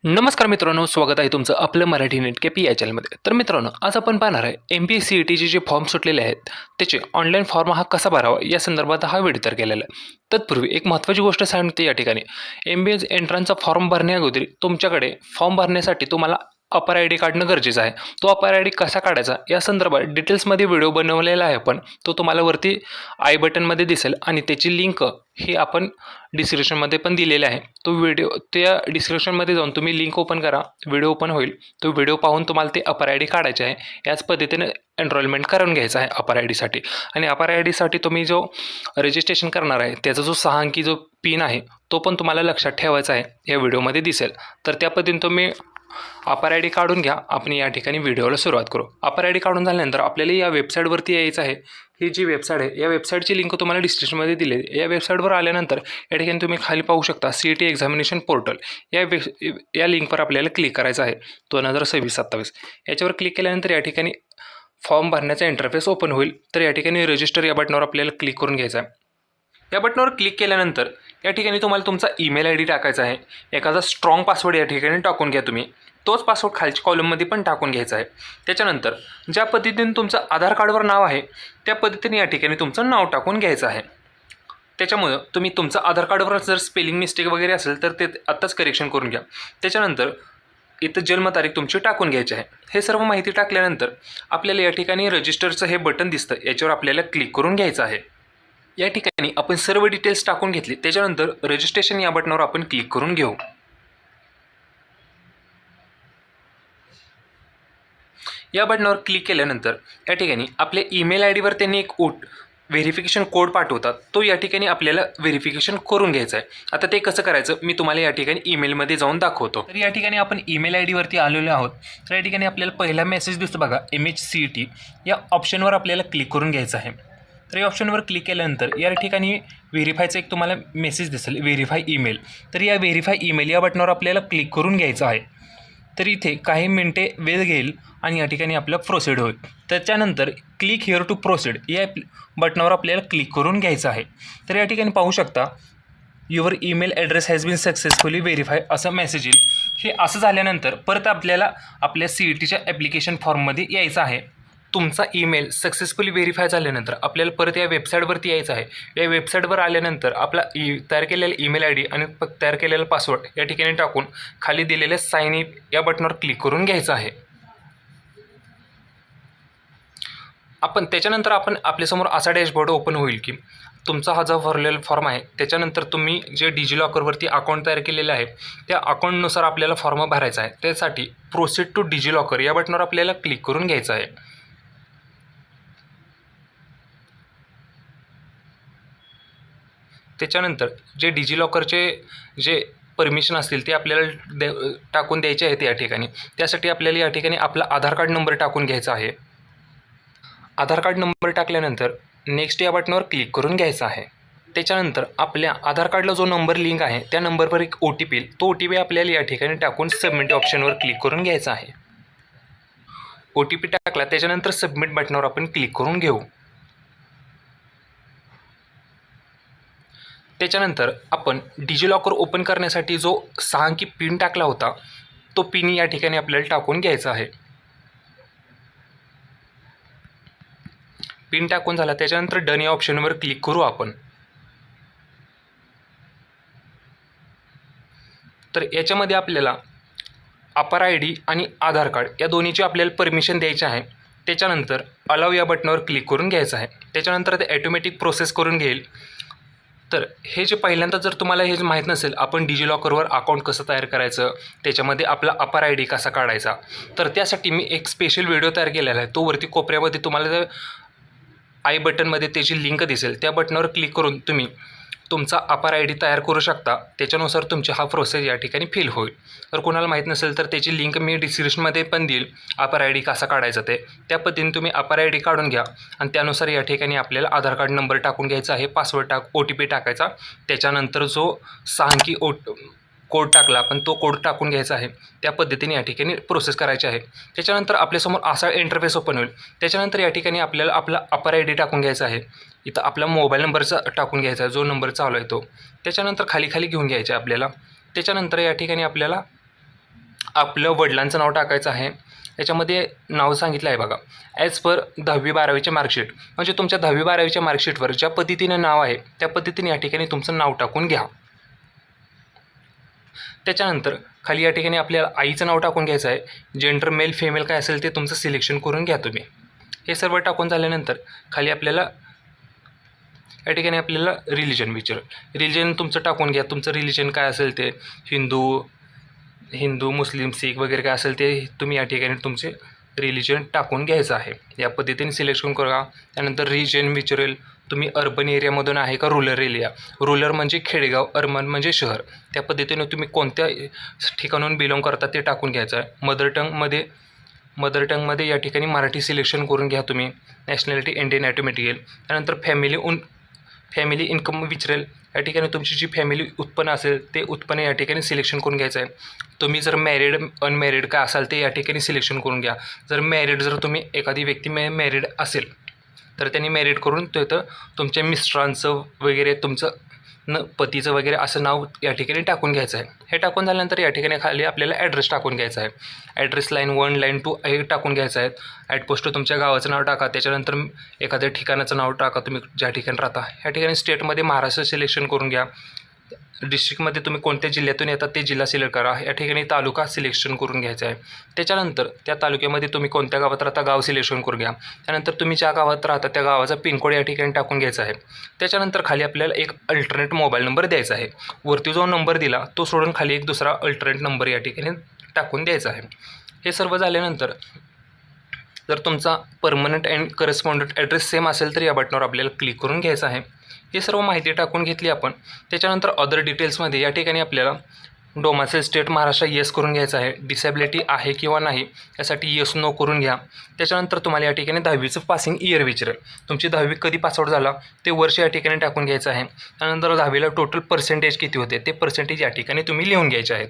नमस्कार मित्रांनो, स्वागत आहे तुमचं आपलं मराठी नेट के पी या चॅनलमध्ये. तर मित्रांनो, आज आपण पाहणार आहे MPSC जे फॉर्म सुटलेले आहेत त्याचे ऑनलाईन फॉर्म हा कसा भरावा या संदर्भात हा व्हिडिओ तयार केलेला आहे. तत्पूर्वी एक महत्त्वाची गोष्ट सांगते या ठिकाणी. MBA एंट्रन्सचा फॉर्म भरण्याअगोदर तुमच्याकडे फॉर्म भरण्यासाठी तुम्हाला अपर आय डी काढणं गरजेचं आहे. तो अपर आय डी कसा काढायचा या संदर्भात डिटेल्समध्ये व्हिडिओ बनवलेला आहे आपण. तो तुम्हाला वरती आय बटनमध्ये दिसेल आणि त्याची लिंक ही आपण डिस्क्रिप्शनमध्ये पण दिलेले आहे. तो व्हिडिओ त्या डिस्क्रिप्शनमध्ये जाऊन तुम्ही लिंक ओपन करा, व्हिडिओ ओपन होईल. तो व्हिडिओ पाहून तुम्हाला ते अपर आय डी काढायचे आहे. याच पद्धतीने एनरोलमेंट करून घ्यायचं आहे अपर आय डीसाठी. आणि अपर आय डीसाठी तुम्ही जो रजिस्ट्रेशन करणार आहे त्याचा जो 6 अंकी जो पिन आहे तो पण तुम्हाला लक्षात ठेवायचा आहे, या व्हिडिओमध्ये दिसेल. तर त्या पद्धतीने तुम्ही अपर आय डी काढून घ्या. आपण या ठिकाणी व्हिडिओला सुरुवात करू. अपर आय डी काढून झाल्यानंतर आपल्याला या वेबसाईटवरती यायचं आहे. ही जी वेबसाईट आहे या वेबसाईटची लिंक तुम्हाला डिस्क्रिप्शनमध्ये दिली आहे. या वेबसाईटवर आल्यानंतर या ठिकाणी तुम्ही खाली पाहू शकता CET एक्झामिनेशन पोर्टल. या लिंकवर आपल्याला क्लिक करायचं आहे. 2026-27 याच्यावर क्लिक केल्यानंतर या ठिकाणी फॉर्म भरण्याचा इंटरफेस ओपन होईल. तर या ठिकाणी रजिस्टर या बटनावर आपल्याला क्लिक करून घ्यायचं आहे. या बटनावर क्लिक केल्यानंतर या ठिकाणी तुम्हाला तुमचा ईमेल आय डी टाकायचा आहे. एखादा स्ट्रॉंग पासवर्ड या ठिकाणी टाकून घ्या तुम्ही. तोच पासवर्ड खालच्या कॉलममध्ये पण टाकून घ्यायचा आहे. त्याच्यानंतर ज्या पद्धतीने तुमचं आधार कार्डवर नाव आहे त्या पद्धतीने या ठिकाणी तुमचं नाव टाकून घ्यायचं आहे. त्याच्यामुळं तुम्ही तुमचं आधार कार्डवर जर स्पेलिंग मिस्टेक वगैरे असेल तर ते आत्ताच करेक्शन करून घ्या. त्याच्यानंतर इथं जन्मतारीख तुमची टाकून घ्यायची आहे. हे सर्व माहिती टाकल्यानंतर आपल्याला या ठिकाणी रजिस्टरचं हे बटन दिसतं, याच्यावर आपल्याला क्लिक करून घ्यायचं आहे. या ठिकाणी आपण सर्व डिटेल्स टाकून घेतली. त्याच्यानंतर रजिस्ट्रेशन या बटनावर आपण क्लिक करून घेऊ. या बटनावर क्लिक केल्यानंतर या ठिकाणी आपल्या ईमेल आय डीवर त्यांनी एक व्हेरिफिकेशन कोड पाठवतात. तो या ठिकाणी आपल्याला व्हेरिफिकेशन करून घ्यायचा आहे. आता ते कसं करायचं मी तुम्हाला या ठिकाणी ईमेलमध्ये जाऊन दाखवतो. तर या ठिकाणी आपण ईमेल आय डीवरती आलेलो आहोत. तर या ठिकाणी आपल्याला पहिला मेसेज दिसतो बघा, MHCET या ऑप्शनवर आपल्याला क्लिक करून घ्यायचं आहे. तर या ऑप्शनवर क्लिक केल्यानंतर या ठिकाणी व्हेरीफायचा एक तुम्हाला मेसेज दिसेल, व्हेरीफाय ईमेल. तर या व्हेरीफाय ईमेल या बटनावर आपल्याला क्लिक करून घ्यायचं आहे. तर इथे काही मिनिटे वेळ घेईल आणि या ठिकाणी आपलं प्रोसीड होईल. त्याच्यानंतर क्लिक हिअर टू प्रोसीड या बटनावर आपल्याला क्लिक करून घ्यायचं आहे. तर या ठिकाणी पाहू शकता your email address has been successfully verify असं मेसेज येईल. हे असं झाल्यानंतर परत आपल्याला आपल्या CETच्या ॲप्लिकेशन फॉर्ममध्ये यायचं आहे. तुमचा ईमेल सक्सेसफुली व्हेरीफाय झाल्यानंतर आपल्याला परत या वेबसाईटवरती यायचं आहे. या वेबसाईटवर आल्यानंतर आपला तयार केलेला ईमेल आय डी आणि तयार केलेला पासवर्ड या ठिकाणी टाकून खाली दिलेले साइन इन या बटनावर क्लिक करून घ्यायचं आहे. त्याच्यानंतर आपल्यासमोर असा डॅशबोर्ड ओपन होईल की तुमचा हा जो भरलेला फॉर्म आहे त्याच्यानंतर तुम्ही जे डिजिलॉकरवरती अकाउंट तयार केलेलं आहे त्या अकाउंटनुसार आपल्याला फॉर्म भरायचा आहे. त्यासाठी प्रोसीड टू डिजिलॉकर या बटनावर आपल्याला क्लिक करून घ्यायचं आहे. त्याच्यानंतर जे डिजिलॉकरचे जे परमिशन असतील ते आपल्याला टाकून द्यायचे आहेत या ठिकाणी. त्यासाठी आपल्याला या ठिकाणी आपला आधार कार्ड नंबर टाकून घ्यायचा आहे. आधार कार्ड नंबर टाकल्यानंतर नेक्स्ट या बटनावर क्लिक करून घ्यायचा आहे. त्याच्यानंतर आपल्या आधार कार्डला जो नंबर लिंक आहे त्या नंबरवर एक OTP येईल. तो OTP आपल्याला या ठिकाणी टाकून सबमिट ऑप्शनवर क्लिक करून घ्यायचा आहे. OTP टाकला त्याच्यानंतर सबमिट बटनावर आपण क्लिक करून घेऊ. त्याच्यानंतर आपण डिजिलॉकर ओपन करण्यासाठी जो 6 अंकी पिन टाकला होता तो पिन या ठिकाणी आपल्याला टाकून घ्यायचा आहे. पिन टाकून झाला त्याच्यानंतर डन या ऑप्शनवर क्लिक करू आपण. तर याच्यामध्ये आपल्याला अपर आय डी आणि आधार कार्ड या दोन्हीची आपल्याला परमिशन द्यायची आहे. त्याच्यानंतर अलाव या बटनावर क्लिक करून घ्यायचं आहे. त्याच्यानंतर ते ॲटोमॅटिक प्रोसेस करून घेईल. तर हे जे पहिल्यांदा जर तुम्हाला हे माहीत नसेल आपण डिजिलॉकरवर अकाउंट कसं तयार करायचं, त्याच्यामध्ये आपला अपर आय डी कसा काढायचा, तर त्यासाठी मी एक स्पेशल व्हिडिओ तयार केलेला आहे. तो वरती कोपऱ्यामध्ये तुम्हाला आय बटनमध्ये त्याची लिंक दिसेल. त्या बटनावर क्लिक करून तुम्ही तुमचा अपर आय डी तयार करू शकता. त्याच्यानुसार तुमची हा प्रोसेस या ठिकाणी फिल होईल. तर कोणाला माहीत नसेल तर त्याची लिंक मी डिस्क्रिप्शनमध्ये पण देईल, अपर आय डी कसा काढायचा ते. त्या पद्धतीने तुम्ही अपर आय डी काढून घ्या आणि त्यानुसार या ठिकाणी आपल्याला आधार कार्ड नंबर टाकून घ्यायचा आहे, पासवर्ड OTP टाकायचा. त्याच्यानंतर जो 6 अंकी कोड टाकला आपण तो कोड टाकून घ्यायचा आहे. त्या पद्धतीने या ठिकाणी प्रोसेस करायची आहे. त्याच्यानंतर आपल्यासमोर असा इंटरफेस ओपन होईल. त्याच्यानंतर या ठिकाणी आपल्याला आपला अपर आय डी टाकून घ्यायचा आहे. इथं आपला मोबाईल नंबरचा टाकून घ्यायचा आहे, जो नंबर चालू आहे तो. त्याच्यानंतर खाली घेऊन घ्यायचा आहे आपल्याला. त्याच्यानंतर या ठिकाणी आपल्याला आपलं वडिलांचं नाव टाकायचं आहे. याच्यामध्ये नाव सांगितलं आहे बघा, ॲज पर 10वी-12वीचे मार्कशीट, म्हणजे तुमच्या 10वी-12वीच्या मार्कशीटवर ज्या पद्धतीने नाव आहे त्या पद्धतीने या ठिकाणी तुमचं नाव टाकून घ्या. त्याच्यानंतर खाली या ठिकाणी आपल्याला आईचं नाव टाकून घ्यायचं आहे. जेंडर मेल फिमेल काय असेल ते तुमचं सिलेक्शन करून घ्या तुम्ही. हे सर्व टाकून झाल्यानंतर खाली आपल्याला या ठिकाणी आपल्याला रिलिजन विचारेल. रिलिजन तुमचं टाकून घ्या. तुमचं रिलिजन काय असेल ते हिंदू मुस्लिम सिख वगैरे काय असेल ते तुम्ही या ठिकाणी तुमचे रिलिजन टाकून घ्यायचं आहे. या पद्धतीने सिलेक्शन करा. त्यानंतर रिजन विचारेल, तुम्ही अर्बन एरियामधून आहे का रुरल एरिया. रुरल म्हणजे खेडेगाव, अर्बन म्हणजे शहर. त्या पद्धतीने तुम्ही कोणत्या ठिकाणाहून बिलॉंग करता ते टाकून घ्यायचं आहे. मदर टंगमध्ये या ठिकाणी मराठी सिलेक्शन करून घ्या तुम्ही. नॅशनॅलिटी इंडियन ऑटोमॅटिक येईल. त्यानंतर फॅमिली इन्कम विचारेल. या ठिकाणी तुमची जी फॅमिली उत्पन्न असेल ते उत्पन्न या ठिकाणी सिलेक्शन करून घ्यायचं आहे. तुम्ही जर मॅरिड अनमॅरिड काय असाल ते या ठिकाणी सिलेक्शन करून घ्या. जर तुम्ही एखादी व्यक्ती मॅरिड असेल तर त्यांनी मॅरिड करून तिथं तुमच्या मिस्टरांचं वगैरे तुमचं पतीचं वगैरे असं नाव या ठिकाणी टाकून घ्यायचं आहे. हे टाकून झाल्यानंतर या ठिकाणी खाली आपल्याला ॲड्रेस टाकून घ्यायचा आहे. ॲड्रेस लाईन 1 लाईन 2 हे टाकून घ्यायचं आहे. ॲट पोस्ट तुमच्या गावाचं नाव टाका. त्याच्यानंतर एखाद्या ठिकाणाचं नाव टाका तुम्ही ज्या ठिकाणी राहता. ह्या ठिकाणी स्टेटमध्ये महाराष्ट्र सिलेक्शन करून घ्या. डिस्ट्रिक्टमध्ये तुम्ही कोणत्या जिल्ह्यातून येतात ते जिल्हा सिलेक्ट करा. या ठिकाणी तालुका सिलेक्शन करून घ्यायचा आहे. त्याच्यानंतर त्या तालुक्यामध्ये तुम्ही कोणत्या गावात राहता गाव सिलेक्शन करून घ्या. त्यानंतर तुम्ही ज्या गावात राहता त्या गावाचा पिनकोड या ठिकाणी टाकून घ्यायचा आहे. त्याच्यानंतर खाली आपल्याला एक अल्टरनेट मोबाईल नंबर द्यायचा आहे. वरती जो नंबर दिला तो सोडून खाली एक दुसरा अल्टरनेट नंबर या ठिकाणी टाकून द्यायचा आहे. हे सर्व झाल्यानंतर जर तुमचा permanent and correspondent address same असेल तर या बटनावर आपल्याला क्लिक करून घ्यायचं आहे. हे सर्व माहिती टाकून घेतली आपण. त्याच्यानंतर अदर डिटेल्समध्ये या ठिकाणी आपल्याला डोमासेल स्टेट महाराष्ट्र येस करून घ्यायचं आहे. डिसेबिलिटी आहे किंवा नाही यासाठी येस नो करून घ्या. त्याच्यानंतर तुम्हाला या ठिकाणी 10वीचं पासिंग इयर विचारेल. तुमची 10वी कधी पासआउट झाला ते वर्ष या ठिकाणी टाकून घ्यायचं आहे. त्यानंतर 10वीला टोटल पर्सेंटेज किती होते ते पर्सेंटेज या ठिकाणी तुम्ही लिहून घ्यायचे आहेत.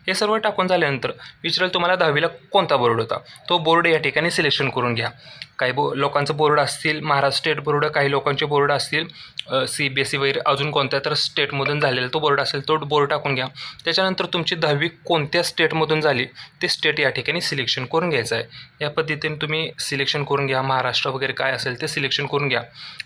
हे सर्व टाकून झाल्यानंतर विचारेल तुम्हाला 10वीला कोणता बोर्ड होता. तो बोर्ड या ठिकाणी सिलेक्शन करून घ्या. काही लोकांचं बोर्ड असतील महाराष्ट्र स्टेट बोर्ड, काही लोकांचे बोर्ड असतील CBSE वगैरे अजून कोणत्या तर स्टेटमधून झालेला तो बोर्ड असेल तो बोर्ड टाकून घ्या. त्याच्यानंतर तुमची 10वी कोणत्या स्टेटमधून झाली ते स्टेट या ठिकाणी सिलेक्शन करून घ्यायचं आहे. या पद्धतीने तुम्ही सिलेक्शन करून घ्या. महाराष्ट्र वगैरे काय असेल ते सिलेक्शन करून घ्या.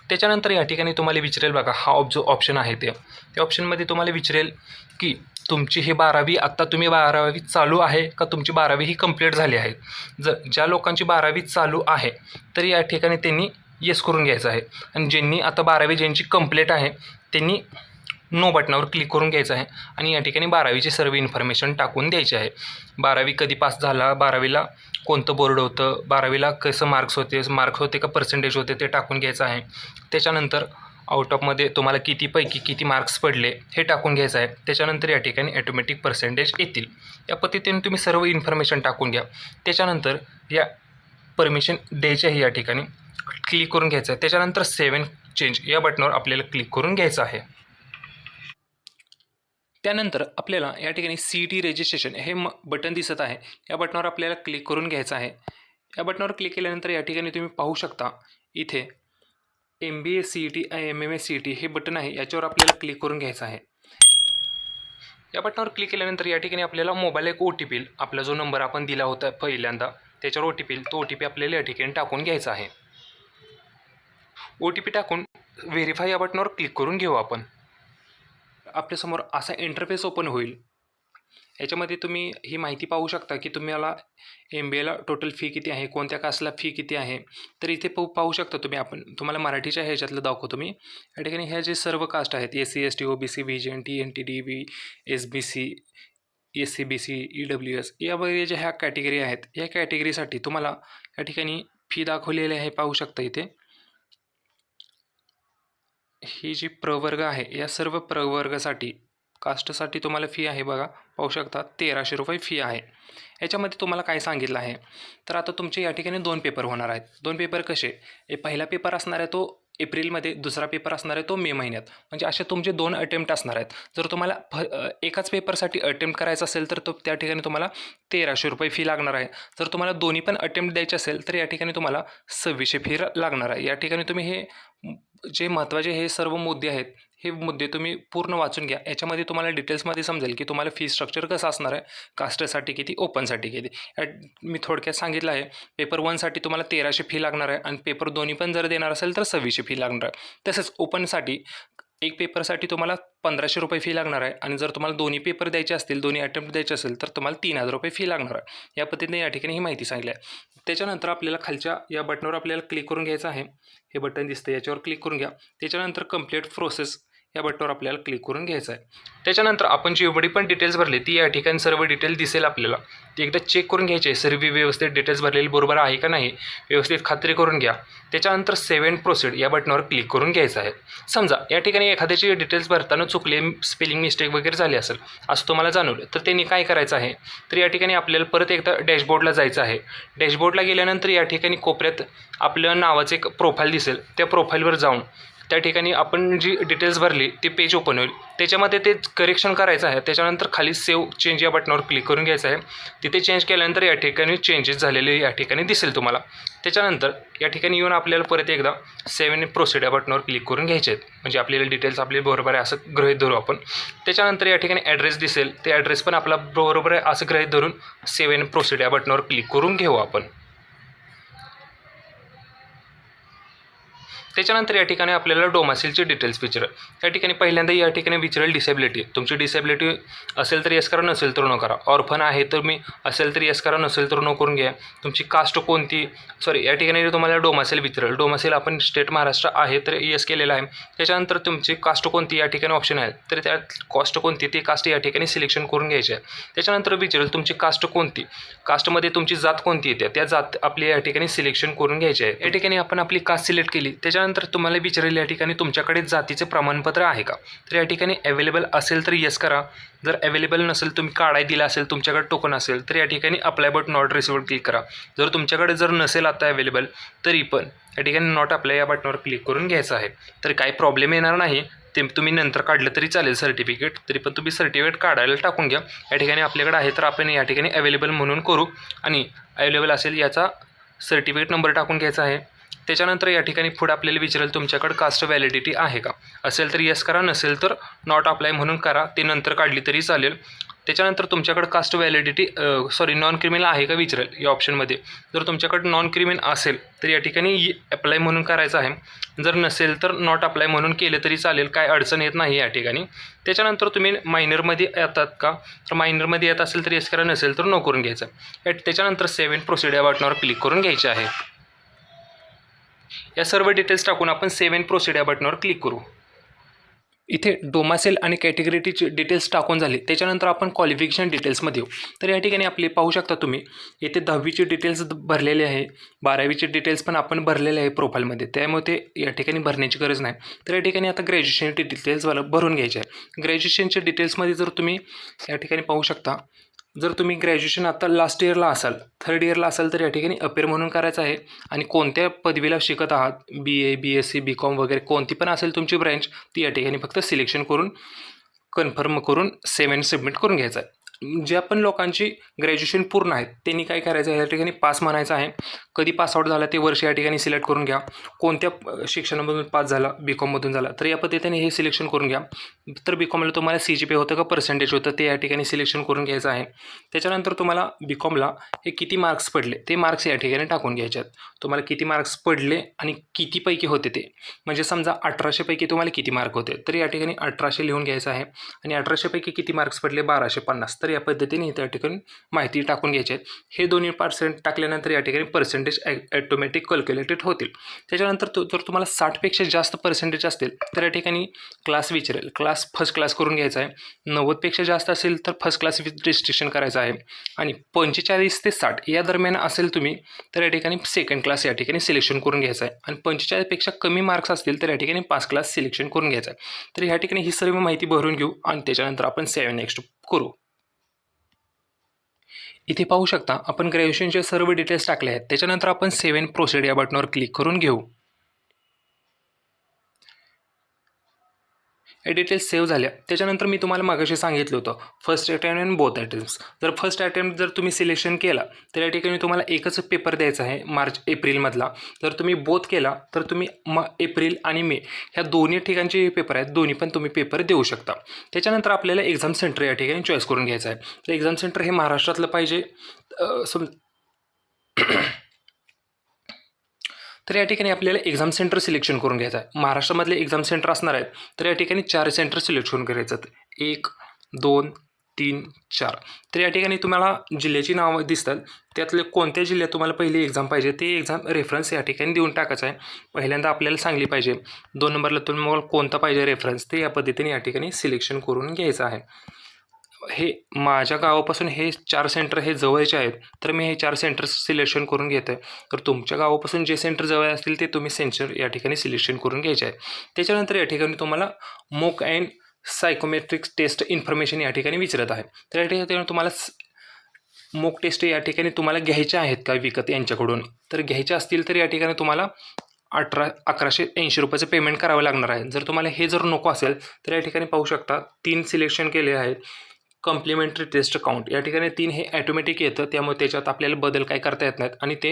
त्याच्यानंतर या ठिकाणी तुम्हाला विचारेल बघा हा जो ऑप्शन आहे त्या ऑप्शनमध्ये तुम्हाला विचारेल की तुमची ही 12वी आत्ता तुम्ही 12वी चालू आहे का तुमची 12वी ही कंप्लीट झाली आहे. ज्या लोकांची 12वी चालू आहे तर या ठिकाणी त्यांनी येस करून घ्यायचं आहे. आणि ज्यांनी आता 12वी ज्यांची कंप्लीट आहे त्यांनी नो बटनावर क्लिक करून घ्यायचं आहे आणि या ठिकाणी 12वीची सर्व इन्फॉर्मेशन टाकून द्यायची आहे. 12वी कधी पास झाला, 12वीला कोणतं बोर्ड होतं, 12वीला कसं मार्क्स होते का पर्सेंटेज होते ते टाकून घ्यायचं आहे. त्याच्यानंतर आउट ऑफमध्ये तुम्हाला कितीपैकी किती मार्क्स पडले हे टाकून घ्यायचं आहे. त्याच्यानंतर या ठिकाणी ॲटोमॅटिक पर्सेंटेज येतील. या पद्धतीने तुम्ही सर्व इन्फॉर्मेशन टाकून घ्या. त्याच्यानंतर या परमिशन द्यायची आहे या ठिकाणी क्लिक करून घ्यायचं आहे. त्याच्यानंतर सेव्ह अँड चेंज या बटनावर आपल्याला क्लिक करून घ्यायचं आहे. त्यानंतर आपल्याला या ठिकाणी CET रजिस्ट्रेशन हे बटन दिसत आहे. या बटनावर आपल्याला क्लिक करून घ्यायचं आहे. या बटनावर क्लिक केल्यानंतर या ठिकाणी तुम्ही पाहू शकता इथे MBA CET आणि MMA CET हे बटन आहे. याच्यावर आपल्याला क्लिक करून घ्यायचं आहे. या बटनावर क्लिक केल्यानंतर या ठिकाणी आपल्याला मोबाईल एक OTP येईल. आपला जो नंबर आपण दिला होता पहिल्यांदा त्याच्यावर OTP येईल. तो OTP आपल्याला या ठिकाणी टाकून घ्यायचा आहे. OTP टाकून व्हेरीफाय या बटनावर क्लिक करून घेऊ आपण. आपल्यासमोर असा इंटरफेस ओपन होईल. याच्यामध्ये तुम्ही ही माहिती पाहू शकता की तुम्हाला MBAला टोटल फी किती आहे, कोणत्या कास्टला फी किती आहे. तर इथे पाहू शकता तुम्ही. तुम्हाला मराठीच्या ह्याच्यातलं दाखवतो मी. या ठिकाणी ह्या जे सर्व कास्ट आहेत SC ST OBC VGN TNT DB SBC SCBC EWS या वगैरे ज्या ह्या कॅटेगरी आहेत या कॅटेगरीसाठी तुम्हाला या ठिकाणी फी दाखवलेली आहे. पाहू शकता इथे ही जी प्रवर्ग आहे या सर्व प्रवर्गासाठी कास्टसाठी तुम्हाला फी आहे बघा. पाहू शकता 1300 रुपये फी आहे. याच्यामध्ये तुम्हाला काय सांगितलं आहे तर आता तुमचे या ठिकाणी 2 पेपर होणार आहेत. 2 पेपर कसे, पहिला पेपर असणार आहे तो एप्रिलमध्ये, दुसरा पेपर असणार आहे तो मे महिन्यात. म्हणजे असे तुमचे 2 अटेम्प्ट असणार आहेत. जर तुम्हाला एकाच पेपरसाठी अटेम्प्ट करायचा असेल तर त्या ठिकाणी तुम्हाला 1300 रुपये फी लागणार आहे. जर तुम्हाला दोन्ही पण अटेम्प्ट द्यायचे असेल तर या ठिकाणी तुम्हाला 2600 फी लागणार आहे. या ठिकाणी तुम्ही हे जे महत्त्वाचे हे सर्व मुद्दे आहेत हे मुद्दे तुम्ही पूर्ण वाचून घ्या. याच्यामध्ये तुम्हाला डिटेल्समध्ये समजेल की तुम्हाला फी स्ट्रक्चर कसं असणार आहे, कास्टसाठी किती, ओपनसाठी किती. मी थोडक्यात सांगितलं आहे. पेपर 1साठी तुम्हाला 1300 फी लागणार आहे आणि पेपर दोन्ही पण जर देणार असेल तर 2600 फी लागणार आहे. तसंच ओपनसाठी एक पेपरसाठी तुम्हाला 1500 रुपये फी लागणार आहे आणि जर तुम्हाला दोन्ही पेपर द्यायचे असतील, दोन्ही अटेम्प्ट द्यायचे असेल तर तुम्हाला 3000 रुपये फी लागणार आहे. या पद्धतीने या ठिकाणी ही माहिती सांगली आहे. त्याच्यानंतर आपल्याला खालच्या या बटनावर आपल्याला क्लिक करून घ्यायचं आहे. हे बटन दिसतं, याच्यावर क्लिक करून घ्या. त्याच्यानंतर कंप्लीट प्रोसेस या बटनावर आपल्याला क्लिक करून घ्यायचं आहे. त्याच्यानंतर आपण जेवढी पण डिटेल्स भरली ती या ठिकाणी सर्व डिटेल दिसेल आपल्याला. ती एकदा चेक करून घ्यायची आहे, सर्व व्यवस्थित डिटेल्स भरलेली बरोबर आहे का नाही व्यवस्थित खात्री करून घ्या. त्याच्यानंतर सेव्ह अँड प्रोसीड या बटनावर क्लिक करून घ्यायचं आहे. समजा या ठिकाणी एखाद्याची डिटेल्स भरताना चुकले, स्पेलिंग मिस्टेक वगैरे झाली असेल असं तुम्हाला जाणवलं तर त्यांनी काय करायचं आहे, तर या ठिकाणी आपल्याला परत एकदा डॅशबोर्डला जायचं आहे. डॅशबोर्डला गेल्यानंतर या ठिकाणी कोपऱ्यात आपलं नावाचं एक प्रोफाईल दिसेल. त्या प्रोफाईलवर जाऊन त्या ठिकाणी आपण जी डिटेल्स भरली ती पेज ओपन होईल. त्याच्यामध्ये ते करेक्शन करायचं आहे. त्याच्यानंतर खाली सेव्ह चेंज या बटनावर क्लिक करून घ्यायचं आहे. तिथे चेंज केल्यानंतर या ठिकाणी चेंजेस झालेले या ठिकाणी दिसेल तुम्हाला. त्याच्यानंतर या ठिकाणी येऊन आपल्याला परत एकदा सेव्ह अँड प्रोसीड या बटनावर क्लिक करून घ्यायचे आहेत. म्हणजे आपल्याला डिटेल्स आपले बरोबर आहे असं गृहीत धरू आपण. त्याच्यानंतर या ठिकाणी ॲड्रेस दिसेल, ते ॲड्रेस पण आपला बरोबर आहे असं गृहीत धरून सेव्ह अँड प्रोसीड या बटनावर क्लिक करून घेऊ आपण. त्याच्यानंतर या ठिकाणी आपल्याला डोमासिलचे डिटेल्स विचारेल. या ठिकाणी पहिल्यांदा या ठिकाणी विचारेल डिसेबिलिटी. तुमची डिसेबिलिटी असेल तर येस करा, नसेल तर नो करा. ऑर्फन आहे तर मी असेल तर येस करा, नसेल तर नो करून घ्या. तुमची कास्ट कोणती, या ठिकाणी तुम्हाला डोमासिल विचारेल. डोमासिल आपण स्टेट महाराष्ट्र आहे तर येस केलेलं आहे. त्याच्यानंतर तुमची कास्ट कोणती या ठिकाणी ऑप्शन आहे तर त्या कास्ट कोणती ते कास्ट या ठिकाणी सिलेक्शन करून घ्यायची आहे. त्याच्यानंतर विचारेल तुमची कास्ट कोणती, कास्टमध्ये तुमची जात कोणती येते त्या जात आपली या ठिकाणी सिलेक्शन करून घ्यायची आहे. या ठिकाणी आपण आपली कास्ट सिलेक्ट केली. त्याच्यानंतर तुम्हाला विचारेल या ठिकाणी तुमच्याकडे जातीचे प्रमाणपत्र आहे का, तर या ठिकाणी अवेलेबल असेल तर येस करा. जर अवेलेबल नसेल, तुम्ही काढाय दिला असेल, तुमच्याकडे टोकन असेल तर या ठिकाणी apply but not received click करा. जर तुमच्याकडे जर नसेल आता अवेलेबल तरी पण या ठिकाणी नॉट अप्लाय या बटनावर क्लिक करून घ्यायचं आहे. तर काही प्रॉब्लेम येणार नाही. ते तुम्ही नंतर काढलं तरी चालेल सर्टिफिकेट, तरी पण तुम्ही सर्टिफिकेट काढायला टाकून घ्या. या ठिकाणी आपल्याकडे आहे तर आपण या ठिकाणी अवेलेबल म्हणून करू आणि अवेलेबल असेल याचा सर्टिफिकेट नंबर टाकून घ्यायचा आहे. त्याच्यानंतर या ठिकाणी पुढे आपल्याला विचारेल तुमच्याकडे कास्ट व्हॅलिडिटी आहे का, असेल तर येस करा, नसेल तर नॉट अप्लाय म्हणून करा. ते नंतर काढली तरी चालेल. त्याच्यानंतर तुमच्याकडे कास्ट व्हॅलिडिटी नॉन क्रिमिनल आहे का विचारेल या ऑप्शनमध्ये. जर तुमच्याकडे नॉन क्रिमिनल असेल तर या ठिकाणी अप्लाय म्हणून करायचं आहे. जर नसेल तर नॉट अप्लाय म्हणून केलं तरी चालेल, काय अडचण येत नाही या ठिकाणी. त्याच्यानंतर तुम्ही मायनरमध्ये येतात का, तर मायनरमध्ये येत असेल तर येस करा, नसेल तर नो करून घ्यायचं. त्याच्यानंतर सेव्ह अँड प्रोसीड या बटनावर क्लिक करून घ्यायचे आहे. या सर्व डिटेल्स टाकून आपण सेव्ह अँड प्रोसीड या बटनावर क्लिक करू. इथे डोमासेल आणि कॅटेगरीचे डिटेल्स टाकून झाले. त्याच्यानंतर आपण क्वालिफिकेशन डिटेल्समध्ये येऊ. तर या ठिकाणी आपले पाहू शकता तुम्ही येथे 10वीचे डिटेल्स भरलेले आहे, 12वीचे डिटेल्स पण आपण भरलेले आहे प्रोफाईलमध्ये, त्यामुळे ते या ठिकाणी भरण्याची गरज नाही. तर या ठिकाणी आता ग्रॅज्युएशनचे डिटेल्स भरून घ्यायचे आहे. ग्रॅज्युएशनच्या डिटेल्समध्ये जर तुम्ही या ठिकाणी पाहू शकता, जर तुम्ही ग्रॅज्युएशन आता लास्ट इयरला असाल, थर्ड इयरला असाल तर या ठिकाणी अपेअर म्हणून करायचं आहे. आणि कोणत्या पदवीला शिकत आहात, BA, BSc, BCom वगैरे कोणती पण असेल तुमची ब्रँच, ती या ठिकाणी फक्त सिलेक्शन करून कन्फर्म करून सेव्ह अँड सबमिट करून घ्यायचं आहे. ज्या पण लोकांची ग्रॅज्युएशन पूर्ण आहेत त्यांनी काय करायचं आहे, या ठिकाणी पास म्हणायचं आहे. कधी पासआउट झाला ते वर्ष या ठिकाणी सिलेक्ट करून घ्या. कोणत्या शिक्षणामधून पास झाला, BComमधून झाला तर या पद्धतीने हे सिलेक्शन करून घ्या. तर BComला तुम्हाला CGPA होतं का पर्सेंटेज होतं ते या ठिकाणी सिलेक्शन करून घ्यायचं आहे. त्याच्यानंतर तुम्हाला BComला हे किती मार्क्स पडले ते मार्क्स या ठिकाणी टाकून घ्यायचे आहेत. तुम्हाला किती मार्क्स पडले आणि कितीपैकी होते ते, म्हणजे समजा 1800 पैकी तुम्हाला किती मार्क होते तर या ठिकाणी 1800 लिहून घ्यायचं आहे. आणि 1800 पैकी किती मार्क्स पडले 1250, तर या पद्धतीने त्या ठिकाणी माहिती टाकून घ्यायची आहे. हे दोन्ही % टाकल्यानंतर या ठिकाणी पर्सेंटेज ॲटोमॅटिक कॅल्क्युलेटेड होतील. त्याच्यानंतर जर तुम्हाला 60पेक्षा जास्त पर्सेंटेज असतील तर या ठिकाणी क्लास विचारेल. क्लास फर्स्ट क्लास करून घ्यायचा आहे. 90पेक्षा जास्त असेल तर फर्स्ट क्लास विथ रिस्ट्रिक्शन करायचं आहे. आणि 45 ते 60 या दरम्यान असेल तुम्ही तर या ठिकाणी सेकंड क्लास या ठिकाणी सिलेक्शन करून घ्यायचं आहे. आणि 45पेक्षा कमी मार्क्स असतील तर या ठिकाणी 5 क्लास सिलेक्शन करून घ्यायचं आहे. तर ह्या ठिकाणी ही सर्व माहिती भरून घेऊ आणि त्याच्यानंतर आपण सेव्ह नेक्स्ट करू. इथे पाहू शकता आपण ग्रॅज्युएशनचे सर्व डिटेल्स टाकले आहेत. त्याच्यानंतर आपण सेव्ह अँड प्रोसीड या बटनावर क्लिक करून घेऊ. हे डिटेल्स सेव्ह झाल्या. त्याच्यानंतर मी तुम्हाला मागाशी सांगितलं होतं first attempt and both attempts. जर फर्स्ट अटेम्प्ट जर तुम्ही सिलेक्शन केला तर या ठिकाणी तुम्हाला एकच पेपर द्यायचा आहे मार्च एप्रिलमधला. जर तुम्ही बोथ केला तर तुम्ही एप्रिल आणि मे ह्या दोन्ही ठिकाणचे पेपर आहेत, दोन्ही पण तुम्ही पेपर देऊ शकता. त्याच्यानंतर आपल्याला एक्झाम सेंटर या ठिकाणी चॉईस करून घ्यायचं आहे. तर एक्झाम सेंटर हे महाराष्ट्रातलं पाहिजे. तर या ठिकाणी आपल्याला एक्झाम सेंटर सिलेक्शन करून घ्यायचं आहे. महाराष्ट्रामधले एक्झाम सेंटर असणार आहेत तर या ठिकाणी 4 सेंटर सिलेक्ट करून घ्यायचं आहेत. 1 2 3 4. तर या ठिकाणी तुम्हाला जिल्ह्याची नावं दिसतात, त्यातले कोणत्या जिल्ह्यात तुम्हाला पहिली एक्झाम पाहिजे ते एक्झाम रेफरन्स या ठिकाणी देऊन टाकायचं आहे. पहिल्यांदा आपल्याला सांगली पाहिजे, 2 नंबरला तुम्हाला कोणता पाहिजे रेफरन्स ते या पद्धतीने या ठिकाणी सिलेक्शन करून घ्यायचं आहे. हे माझ्या गावापासून हे 4 सेंटर हे जवळचे आहेत तर मी हे 4 सेंटर सिलेक्शन करून घेत आहे. तर तुमच्या गावापासून जे सेंटर जवळ असतील ते तुम्ही सेंटर या ठिकाणी सिलेक्शन करून घ्यायचे आहे. त्याच्यानंतर या ठिकाणी तुम्हाला mock and psychometric test information या ठिकाणी विचारत आहे. तर या ठिकाणी तुम्हाला मोक टेस्ट या ठिकाणी तुम्हाला घ्यायच्या आहेत का विकत यांच्याकडून. तर घ्यायच्या असतील तर या ठिकाणी तुम्हाला 1180 रुपयाचं पेमेंट करावं लागणार आहे. जर तुम्हाला हे जर नको असेल तर या ठिकाणी पाहू शकता 3 सिलेक्शन केले आहेत. कम्प्लिमेंटरी टेस्ट काउंट या ठिकाणी 3 हे ॲटोमॅटिक येतं, त्यामुळे त्याच्यात आपल्याला बदल काय करता येत नाहीत आणि ते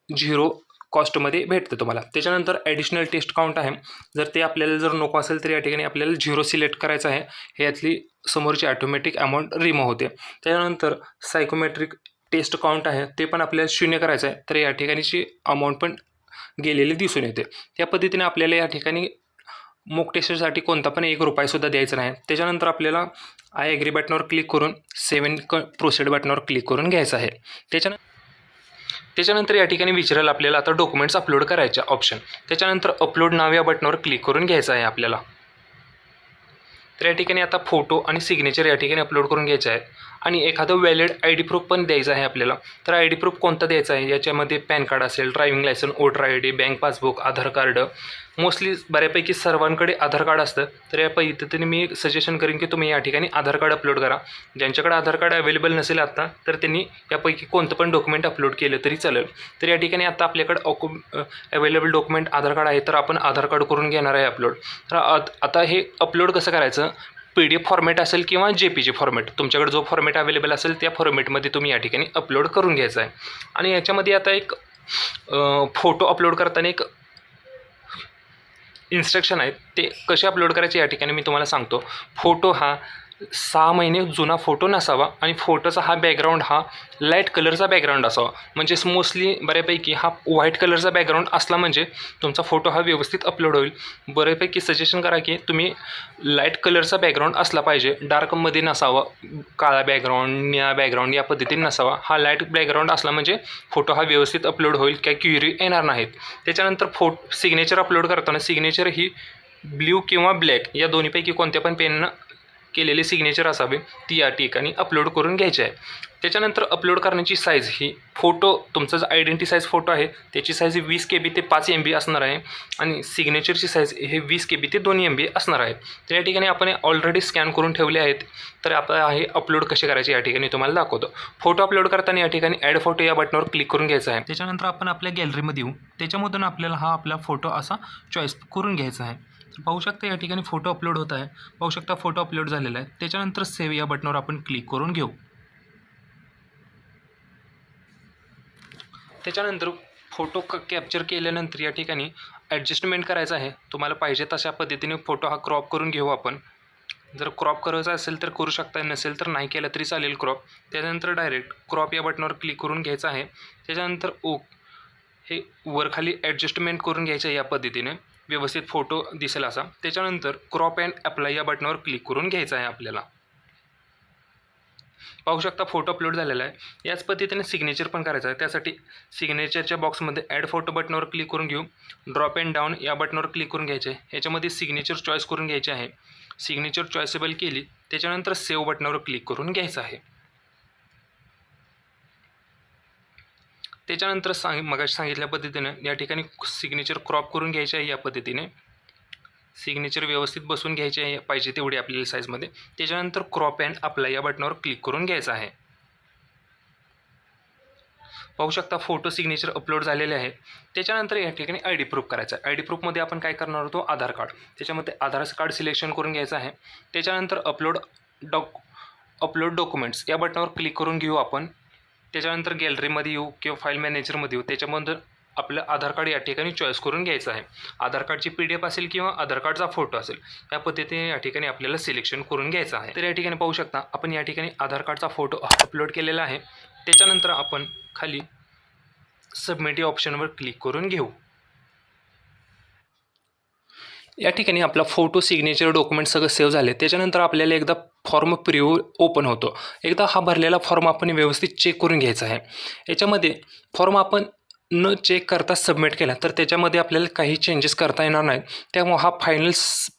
0 कॉस्टमध्ये भेटतं तुम्हाला. त्याच्यानंतर ॲडिशनल टेस्ट काउंट आहे, जर ते आपल्याला जर नको असेल तर या ठिकाणी आपल्याला 0 सिलेक्ट करायचं आहे. हे यातली समोरची ॲटोमॅटिक अमाऊंट रिमूव्ह होते. त्याच्यानंतर सायकोमेट्रिक टेस्ट काउंट आहे ते पण आपल्याला 0 करायचं आहे, तर या ठिकाणीची अमाऊंट पण गेलेली दिसून येते. त्या पद्धतीने आपल्याला या ठिकाणी मोक टेस्टसाठी कोणता पण 1 रुपयासुद्धा द्यायचा नाही. त्याच्यानंतर आपल्याला आय ॲग्री बटनावर क्लिक करून 7 प्रोसीड बटनावर क्लिक करून घ्यायचं आहे. त्याच्यानंतर या ठिकाणी विचारायला आपल्याला आता डॉक्युमेंट्स अपलोड करायचे ऑप्शन. त्याच्यानंतर अपलोड नाव या बटनावर क्लिक करून घ्यायचं आहे आपल्याला. तर या ठिकाणी आता फोटो आणि सिग्नेचर या ठिकाणी अपलोड करून घ्यायचं आहे आणि एखादं व्हॅलिड ID प्रूफ पण द्यायचं आहे आपल्याला. तर ID प्रूफ कोणता द्यायचा आहे, याच्यामध्ये पॅन कार्ड असेल, driving license, voter ID, bank passbook, Aadhaar card. Mostly बऱ्यापैकी सर्वांकडे आधार कार्ड असतं, तर या पद्धतीने मी सजेशन करेन की तुम्ही या ठिकाणी आधार कार्ड अपलोड करा. ज्यांच्याकडे आधार कार्ड अवेलेबल नसेल आता तर त्यांनी यापैकी कोणतं पण डॉक्युमेंट अपलोड केलं तरी चालेल. तर या ठिकाणी आता आपल्याकडे अवेलेबल डॉक्युमेंट आधार कार्ड आहे तर आपण आधार कार्ड करून घेणार आहे अपलोड. तर आता हे अपलोड कसं करायचं, PDF फॉर्मॅट असेल किंवा JPG फॉर्मॅट, तुमच्याकडे जो फॉर्मॅट अवेलेबल असेल त्या फॉर्मॅटमध्ये तुम्ही या ठिकाणी अपलोड करून घ्यायचं आहे. आणि याच्यामध्ये आता एक फोटो अपलोड करताना एक इन्स्ट्रक्शन आहेत, ते कसे अपलोड करायचे या ठिकाणी मी तुम्हाला सांगतो. फोटो हा 6 महिने जुना फोटो नसावा आणि फोटोचा हा बॅकग्राऊंड हा लाईट कलरचा बॅकग्राऊंड असावा. म्हणजे मोस्टली बऱ्यापैकी हा व्हाईट कलरचा बॅकग्राऊंड असला म्हणजे तुमचा फोटो हा व्यवस्थित अपलोड होईल. बऱ्यापैकी सजेशन करा की तुम्ही लाईट कलरचा बॅकग्राऊंड असला पाहिजे, डार्कमध्ये नसावा, काळा बॅकग्राऊंड, निळा बॅकग्राऊंड या पद्धतीने नसावा. हा लाईट बॅकग्राऊंड असला म्हणजे फोटो हा व्यवस्थित अपलोड होईल, काही क्युरी येणार नाहीत. त्याच्यानंतर सिग्नेचर अपलोड करताना सिग्नेचर ही ब्ल्यू किंवा ब्लॅक या दोन्हीपैकी कोणत्या पण पेननं केलेले सिग्नेचर असावे, ती या ठिकाणी अपलोड करून घ्यायची आहे. त्याच्यानंतर अपलोड करण्याची साईज ही फोटो तुमचा जो आयडेंटिटी साईज फोटो आहे त्याची साईज 20 KB ते 5 MB असणार आहे आणि सिग्नेचरची साईज हे 20 KB ते 2 MB असणार आहे. तर या ठिकाणी आपण ऑलरेडी स्कॅन करून ठेवले आहेत. तर आपण हे अपलोड कसे करायचे या ठिकाणी तुम्हाला दाखवतो. फोटो अपलोड करताना या ठिकाणी ॲड फोटो या बटनावर क्लिक करून घ्यायचं आहे. त्याच्यानंतर आपण आपल्या गॅलरीमध्ये येऊ, त्याच्यामधून आपल्याला हा आपला फोटो असा चॉईस करून घ्यायचा आहे. पाहू शकता या ठिकाणी फोटो अपलोड होत आहे. पाहू शकता फोटो अपलोड झालेला आहे. त्याच्यानंतर सेव्ह या बटनावर आपण क्लिक करून घेऊ. त्याच्यानंतर फोटो कॅप्चर केल्यानंतर या ठिकाणी ॲडजस्टमेंट करायचं आहे. तुम्हाला पाहिजे तशा पद्धतीने फोटो हा क्रॉप करून घेऊ आपण. जर क्रॉप करायचा असेल तर करू शकता, नसेल तर नाही केलं तरी चालेल क्रॉप. त्याच्यानंतर डायरेक्ट क्रॉप या बटनावर क्लिक करून घ्यायचं आहे. त्याच्यानंतर हे वरखाली ॲडजस्टमेंट करून घ्यायचं या पद्धतीने व्यवस्थित फोटो दिसेल असा. त्याच्यानंतर क्रॉप अँड अप्लाय या बटनावर क्लिक करून घ्यायचं आहे आपल्याला. पाहू शकता फोटो अपलोड झालेला आहे. याच पद्धतीने सिग्नेचर पण करायचं आहे. त्यासाठी सिग्नेचरच्या बॉक्समध्ये ॲड फोटो बटनावर क्लिक करून घेऊ. ड्रॉप अँड डाऊन या बटनावर क्लिक करून घ्यायचे आहे. याच्यामध्ये सिग्नेचर चॉईस करून घ्यायचे आहे. सिग्नेचर चॉईसेबल केली त्याच्यानंतर सेव्ह बटनावर क्लिक करून घ्यायचं आहे. त्याच्यानंतर मगाशी सांगितल्या पद्धतीने या ठिकाणी सिग्नेचर क्रॉप करून घ्यायचे आहे. या पद्धतीने सिग्नेचर व्यवस्थित बसून घ्यायचे आहे पाहिजे तेवढी आपल्याला साईजमध्ये. त्याच्यानंतर क्रॉप अँड अप्लाय या बटनावर क्लिक करून घ्यायचं आहे. पाहू शकता फोटो सिग्नेचर अपलोड झालेले आहे. त्याच्यानंतर या ठिकाणी आय डी प्रूफ करायचा आहे. आय डी प्रूफमध्ये आपण काय करणार होतो, आधार कार्ड. त्याच्यामध्ये आधार कार्ड सिलेक्शन करून घ्यायचं आहे. त्याच्यानंतर अपलोड डॉक्युमेंट्स या बटनावर क्लिक करून घेऊ आपण. त्याच्यानंतर गॅलरीमध्ये येऊ किंवा फाईल मॅनेजरमध्ये येऊ. त्याच्यामध्ये आपलं आधार कार्ड या ठिकाणी चॉईस करून घ्यायचं आहे. आधार कार्डची PDF असेल किंवा आधार कार्डचा फोटो असेल, या पद्धतीने या ठिकाणी आपल्याला सिलेक्शन करून घ्यायचं आहे. तर या ठिकाणी पाहू शकता आपण या ठिकाणी आधार कार्डचा फोटो अपलोड केलेला आहे. त्याच्यानंतर आपण खाली सबमिट या ऑप्शनवर क्लिक करून घेऊ. या ठिकाणी आपला फोटो सिग्नेचर डॉक्युमेंट सगळं सेव्ह झाले. त्याच्यानंतर आपल्याला एकदा फॉर्म प्रिव्ह्यू ओपन होतो. एकदा हा भरलेला फॉर्म आपण व्यवस्थित चेक करून घ्यायचा आहे. याच्यामध्ये फॉर्म आपण न चेक करता सबमिट केला तर त्याच्यामध्ये आपल्याला काही चेंजेस करता येणार नाही. त्यामुळे हा फायनल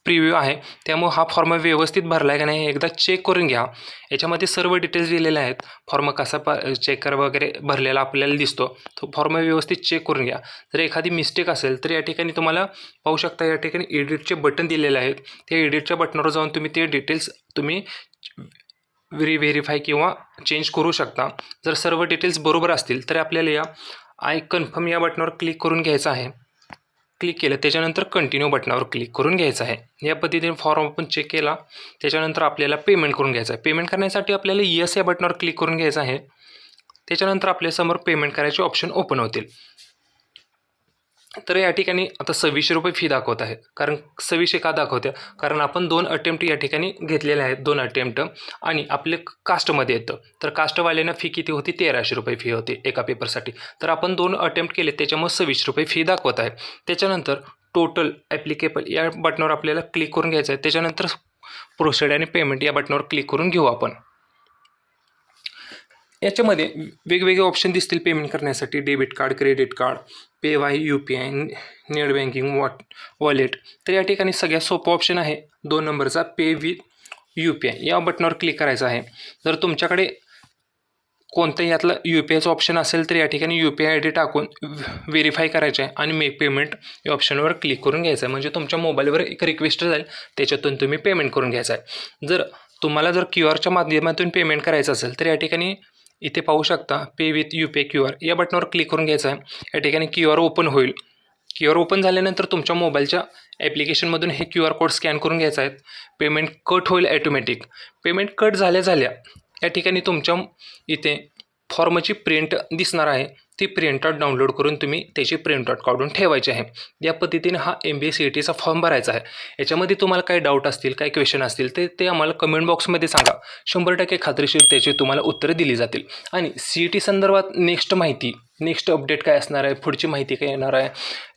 प्रिव्ह्यू आहे. त्यामुळे हा फॉर्म व्यवस्थित भरला आहे का नाही एकदा चेक करून घ्या. याच्यामध्ये सर्व डिटेल्स दिलेले आहेत. फॉर्म कसा चेक कर वगैरे भरलेला आपल्याला दिसतो. तो फॉर्म व्यवस्थित चेक करून घ्या. जर एखादी मिस्टेक असेल तर या ठिकाणी तुम्हाला पाहू शकता या ठिकाणी एडिटचे बटन दिलेले आहेत. त्या एडिटच्या बटनावर जाऊन तुम्ही ते डिटेल्स व्हेरीफाय किंवा चेंज करू शकता. जर सर्व डिटेल्स बरोबर असतील तर आपल्याला या आय कन्फर्म या बटनावर क्लिक करून घ्यायचं आहे. क्लिक केलं त्याच्यानंतर कंटिन्यू बटनावर क्लिक करून घ्यायचं आहे. या पद्धतीने फॉर्म आपण चेक केला. त्याच्यानंतर आपल्याला पेमेंट करून घ्यायचं आहे. पेमेंट करण्यासाठी आपल्याला येस या बटनावर क्लिक करून घ्यायचं आहे. त्याच्यानंतर आपल्यासमोर पेमेंट करायचे ऑप्शन ओपन होतील. तर या ठिकाणी आता 2600 रुपये फी दाखवत आहे. कारण 2600 का दाखवते, कारण आपण 2 अटेम्प्ट या ठिकाणी घेतलेले आहेत. 2 अटेम्प्ट आणि आपले कास्टमध्ये येतं. तर कास्टवाल्यांना फी किती होती, 1300 रुपये फी होती एका पेपरसाठी. तर आपण 2 अटेम्प्ट केले त्याच्यामुळे 2600 रुपये फी दाखवत आहे. त्याच्यानंतर टोटल ॲप्लिकेबल या बटनावर आपल्याला क्लिक करून घ्यायचं आहे. त्याच्यानंतर प्रोसीड आणि पेमेंट या बटनावर क्लिक करून घेऊ आपण. याच्यामध्ये वेगवेगळे ऑप्शन दिसतील पेमेंट करण्यासाठी. Debit card, credit card, pay वाय, UPI, नेट बँकिंग, वॉलेट. तर या ठिकाणी सगळ्यात सोपं ऑप्शन आहे 2 नंबरचा पे विथ UPI या बटनावर क्लिक करायचं आहे. जर तुमच्याकडे कोणत्याही यातलं UPIचं ऑप्शन असेल तर या ठिकाणी UPI ID टाकून व्हेरीफाय करायचं आहे आणि मेक पेमेंट या ऑप्शनवर क्लिक करून घ्यायचं आहे. म्हणजे तुमच्या मोबाईलवर एक रिक्वेस्ट जाईल, त्याच्यातून तुम्ही पेमेंट करून घ्यायचं आहे. जर तुम्हाला QR माध्यमातून पेमेंट करायचं असेल तर या ठिकाणी इथे पाहू शकता पे विथ UPI QR या बटनावर क्लिक करून घ्यायचं आहे. या ठिकाणी QR ओपन होईल. QR ओपन झाल्यानंतर तुमच्या मोबाईलच्या ॲप्लिकेशनमधून हे QR कोड स्कॅन करून घ्यायचा आहे. पेमेंट कट होईल ॲटोमॅटिक. पेमेंट कट झाल्या या ठिकाणी तुमच्या इथे फॉर्मची प्रिंट दिसणार आहे. ती प्रिंटआउट डाउनलोड करून तुम्ही त्याची प्रिंटआउट काढून ठेवायची आहे. या पद्धतीने हा MBA CETचा फॉर्म भरायचा आहे. याच्यामध्ये तुम्हाला काही डाऊट असतील, काही क्वेश्चन असतील ते आम्हाला कमेंट बॉक्समध्ये सांगा. 100% खात्रीशीर त्याची तुम्हाला उत्तरं दिली जातील. आणि CET संदर्भात नेक्स्ट अपडेट काय असणार आहे, पुढची माहिती काय येणार आहे,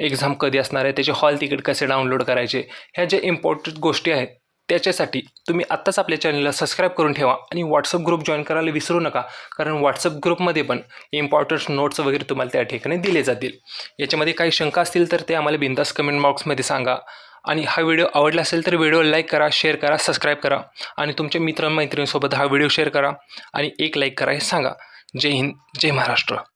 एक्झाम कधी असणार आहे, त्याचे हॉल तिकीट कसे डाउनलोड करायचे, ह्या ज्या इम्पॉर्टंट गोष्टी आहेत त्याच्यासाठी तुम्ही आत्ताच आपल्या चॅनलला सबस्क्राईब करून ठेवा आणि व्हॉट्सअप ग्रुप जॉईन करायला विसरू नका. कारण व्हॉट्सअप ग्रुपमध्ये पण इम्पॉर्टंट नोट्स वगैरे तुम्हाला त्या ठिकाणी दिले जातील. याच्यामध्ये काही शंका असतील तर ते आम्हाला बिनधास्त कमेंट बॉक्समध्ये सांगा. आणि हा व्हिडिओ आवडला असेल तर व्हिडिओ लाईक करा, शेअर करा, सबस्क्राईब करा आणि तुमच्या मित्रमैत्रिणींसोबत हा व्हिडिओ शेअर करा आणि एक लाईक करा हे सांगा. जय हिंद, जय महाराष्ट्र.